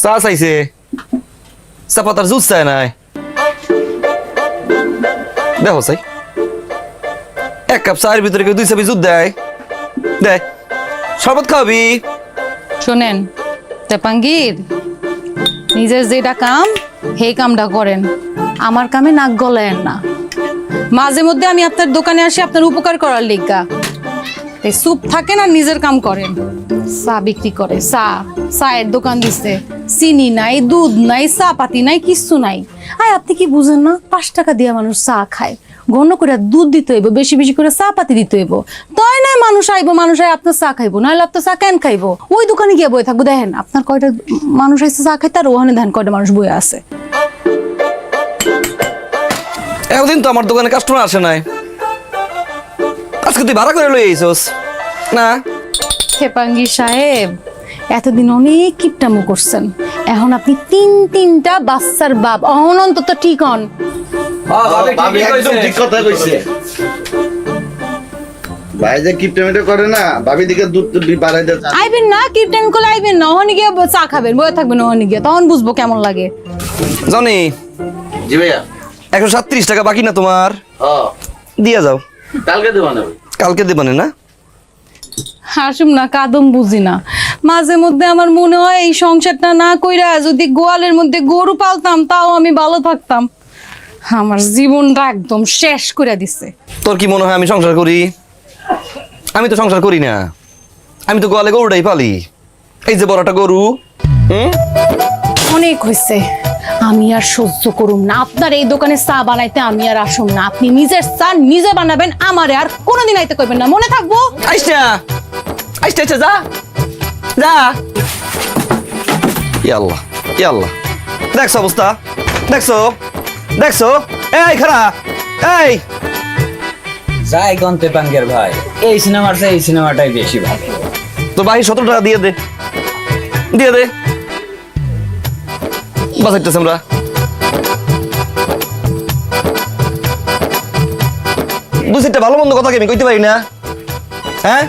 চা চাইছে, চা পাতার জুস চাই নাই। দেখো চাই, এক কাপ চায়ের ভিতরে কেউ 2 চাবি জুত দেয়? দে, শরবত খাওয়াবি? শোনেন তেপাঙ্গীর, নিজের যেটা কাম সেই কামটা করেন, আমার কামে নাক গলায়েন না। মাঝে মধ্যে আমি আপনার দোকানে আসি আপনার উপকার করার লিগা, এই স্যুপ থাকেন আর নিজের কাম করেন। চা বিক্রি করে, চায়ের দোকান দিচ্ছে, চিনি নাই, দুধ নাই, চা পাতি নাই, কিচ্ছু নাই। আয় আপনি কি বুঝেন না, 5 টাকা দিয়ে মানুষ চা খায়, ঘন করে দুধ দিতে হইব, বেশি বেশি করে চা পাতি দিতে হইব, তাই না মানুষ আইব, মানুষ আয় আপনার চা খাইবো, নাহলে আপনার চা কেন খাইবো? ওই দোকানে গিয়ে বয়ে থাকবো, দেখেন আপনার কয়টা মানুষ আইসে চা খাইতে, আর ওখানে দেখেন কয়টা মানুষ বয়ে আছে। এতদিন তো আমার দোকানে কাস্টমার আসে নাই, আজকে তুই ভাড়া করে লই আইছস না? তেপাঙ্গীর সাহেব, এতদিন অনেক কিপটামো করছেন, এখন আপনি 3টা বাচ্চার বাপ, অন্তত ঠিক হন। ভাবি একদম ঠিক কথা কইছে। ভাই যে কিপটামিটা করে না, ভাবি দিকে দুধ বাড়াই দেয়। আইবেন না, কিপটামি করলে আইবেন না, ওখানে গিয়ে চা খাবেন, বয়ে থাকবেন ওখানে গিয়ে, তখন বুঝবো কেমন লাগে। জনি, জি ভাইয়া। 137 টাকা বাকি না তোমার? দিয়া যাও। কালকে দেবো না? কালকে দেবানে না? হাসুম না, কাদম বুঝি না, মাঝে মধ্যে আমার মনে হয় এই সংসারটা না কইরা যদি গোয়ালের মধ্যে গরু পালতাম তাও আমি ভালো থাকতাম। আমার জীবনটা একদম শেষ করে দিছে। তোর কি মনে হয় আমি সংসার করি? আমি তো সংসার করি না, আমি তো গোয়ালে গরুটাই পালি। এই যে বড়টা গরু। অনেক হয়েছে, আমি আর সহ্য করুম না, আপনার এই দোকানে চা বানাইতে আমি আর আসুম না। আপনি নিজের চা নিজে বানাবেন, আমারে আর কোনোদিন আইতে কইবেন না, মনে থাকবো। আইসা আইসা আইসা, যা যা। ইয়াল্লাহ ইয়াল্লাহ, দেখছো অবস্থা, দেখছো দেখছো? এই খারা, এই যাই গন্তে পাঙ্গের ভাই, এই সিনেমার চেয়ে এই সিনেমাটাই বেশি ভালো। তো ভাই 17 টাকা দিয়ে দে, দিয়ে দে, বাঁচাইতেছে আমরা। দু চারটা ভালো মন্দ কথা কি আমি কইতে পারি না? হ্যাঁ,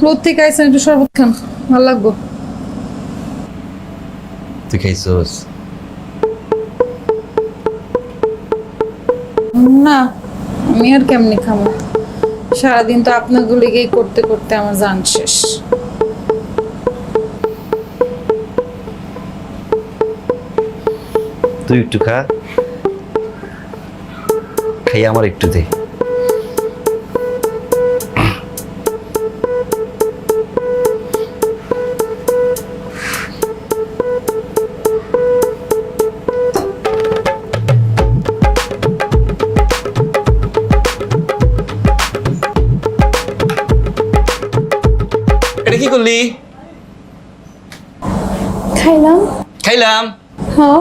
রোদ থেকে আইসেন, একটু শরবত খান, ভালো লাগবো। তুই খাইছস? না, আমি আর কেমনি খাবো, সারাদিন তো আপনাগুলিকেই করতে করতে আমার জান শেষ। তুই একটু খা, খাই আমার একটু দে। এটা কি করলি? খাইলাম। খাইলাম? হ্যাঁ,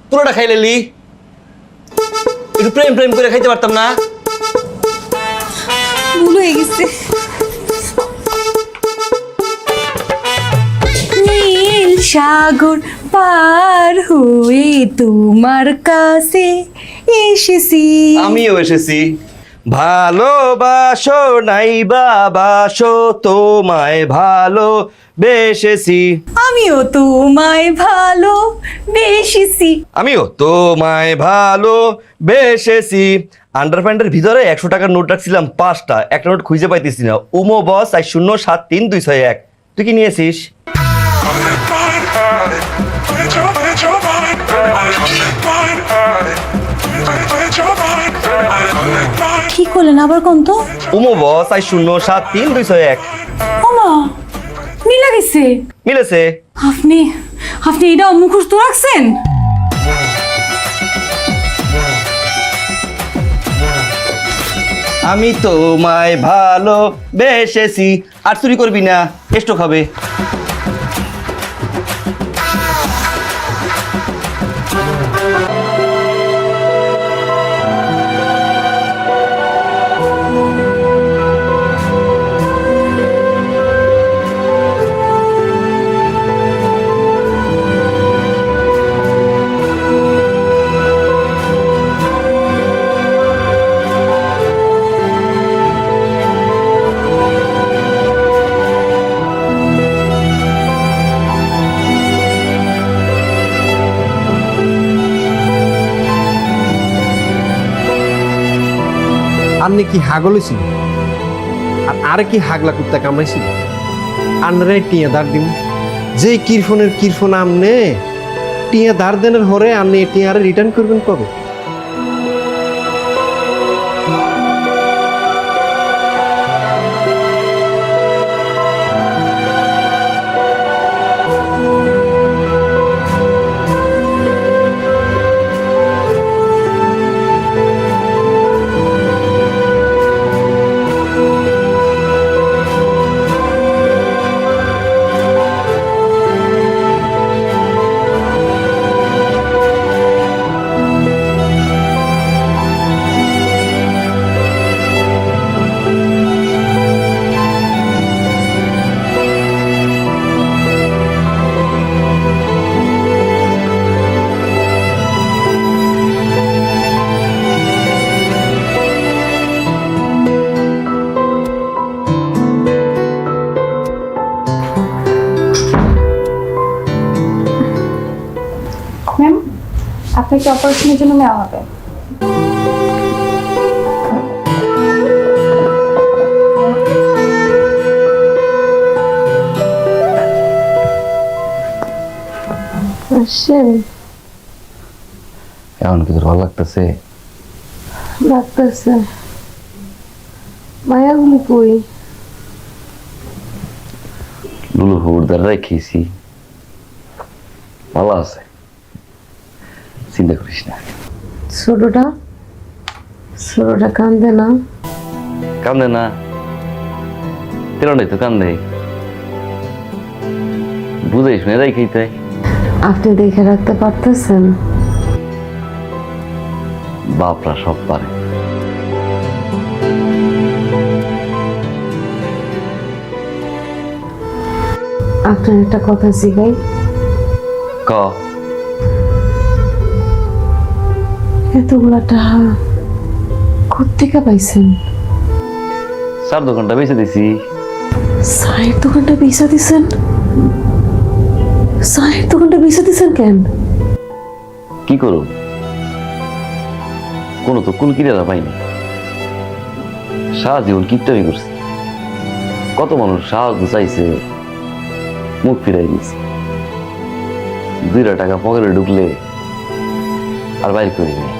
পুরোটা খাইলেলি? একটু প্রেম প্রেম করে খাইতে পারতাম না? ভুল হয়ে গেছে। নীল সাগর পার হয়ে তোমার কাছে এসেছি। আমিও এসেছি। ভালোবাসো নাই বাবাসো, তোমায় ভালো বেসেছি। আমিও তোমায় ভালো বেসেছি। আমিও তোমায় ভালো বেসেছি। আন্ডারপ্যান্টের ভিতরে 100 টাকার নোট রাখছিলাম 5টা, একটা নোট খুঁজে পাইতেছি না। উমো বস 4073 261। তুই কি নিয়েছিস? কি করলেন আবার কোন তো? উমো বস 4073 261। ওমা, মিলা গেছে। মিলেছে। আপনি আপনি এটা মুখস্থ রাখছেন? আমি তোমায় ভালো বেসেছি। আর চুরি করবি না, এস্টো খাবে। আপনি কি হাগল ছিল আর আরে কি হাগলা কুত্তা কামড়াইছিল আন্নারে টিয়া দাঁড় দিম যে কিরফোন আমনে টিয়া দাঁড় দেনের হরে আপনি টিয়ারে রিটার্ন করবেন কবে? ম্যাম, আপনাকে অপারেশনের জন্য নেওয়া হবে। আসেন, এখন কি তোর ভালো লাগতেছে? লাগতেছে। মায়াগুলি কই? লুলু হুড়দার রেখেছি, ভালো আছে, চিন্তা করিস না। ছোটটা কান্দে না? কান্দে না, তেরোটাই তো কান্দে, বুঝাই শুনে রেখেই তাই। আপনি দেখে রাখতে পারতেছেন? বাপরা সব পারে। আপনার একটা কথা জিগাই। ক এতগুলা টাকা কোত্থেকে পাইছেন? চার দোকানটা বেঁচে দিছি। চায়ের দোকানটা বেচা দিছেন? চায়ের দোকানটা বেচা দিছেন কেন? কি করব, কোনো তো কোন কিনারা পাইনি, সারা জীবন কিপটামি করছি, কত মানুষ সাহায্য চাইছে, মুখ ফিরাই দিয়েছি, 2 টাকা পকেটে ঢুকলে আর বাইর করি নাই।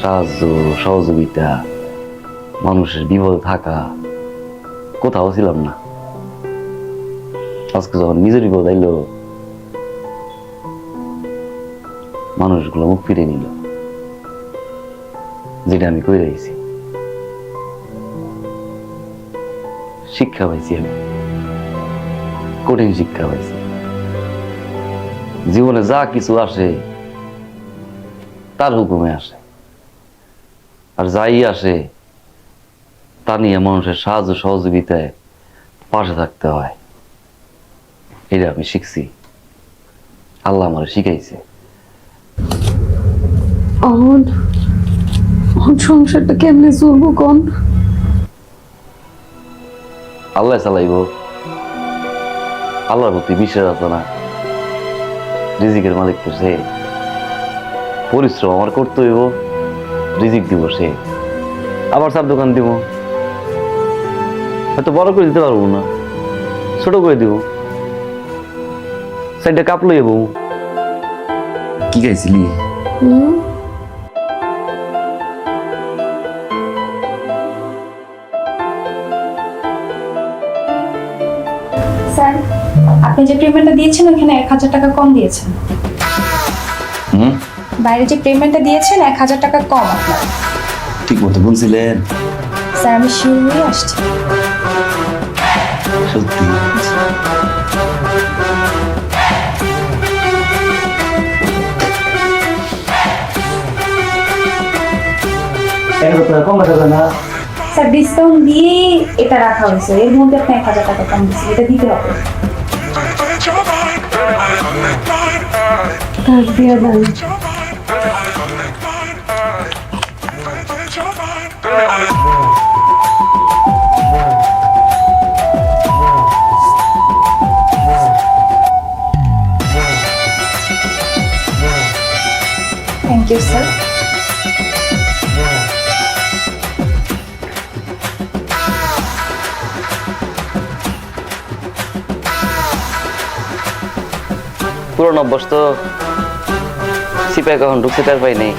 সাহায্য সহযোগিতা, মানুষের বিপদে থাকা, কোথাও ছিলাম না। আজকে যখন নিজের বিপদ আইলো, মানুষগুলো মুখ ফিরে নিল, যেটা আমি কই রয়েছি। শিক্ষা পাইছি আমি, কঠিন শিক্ষা পাইছি। জীবনে যা কিছু আসে তার হুকুমে আসে, আর যাই আসে তা নিয়ে মানুষের সাহায্য সহযোগিতায় পাশে থাকতে হয়। এটা আমি শিখছি, আল্লাহ আমার শিখাইছে। সংসারটা কেমনে চলবো কোন? আল্লাহ চালাইব, আল্লাহর প্রতি বিশ্বাস আছে না? রিজিকের মালিক তো সে, পরিশ্রম আমার করতে হইব, রিজিক দিব সে। আবার চার দোকান দিব, হয়তো বড় করে দিতে পারবো না, ছোট করে দিব, সাইডে কাপ লইয়ে বউ। কি গাইছিলি? স্যার, আপনি যে পেমেন্টটা দিয়েছেন ওখানে 1000 টাকা কম দিয়েছেন। বাইরে যে পেমেন্টটা দিয়েছেন 1000 টাকা কম আপনার। ঠিক মতো বলছিলেন? স্যার, আমি শিওর হয়ে আসছি। সত্যি? কম রাখা না স্যার, ডিসকাউন্ট দিয়ে এটা রাখা হয়েছে, এর মধ্যে আপনি 1000 টাকা কম দিচ্ছেন, এটা দিতে হবে। কার্ড দিয়ে দেন। Thank you sir. পুরনো অভ্যাস তো সিপাই কখন ঢুকতে পার পাই নাই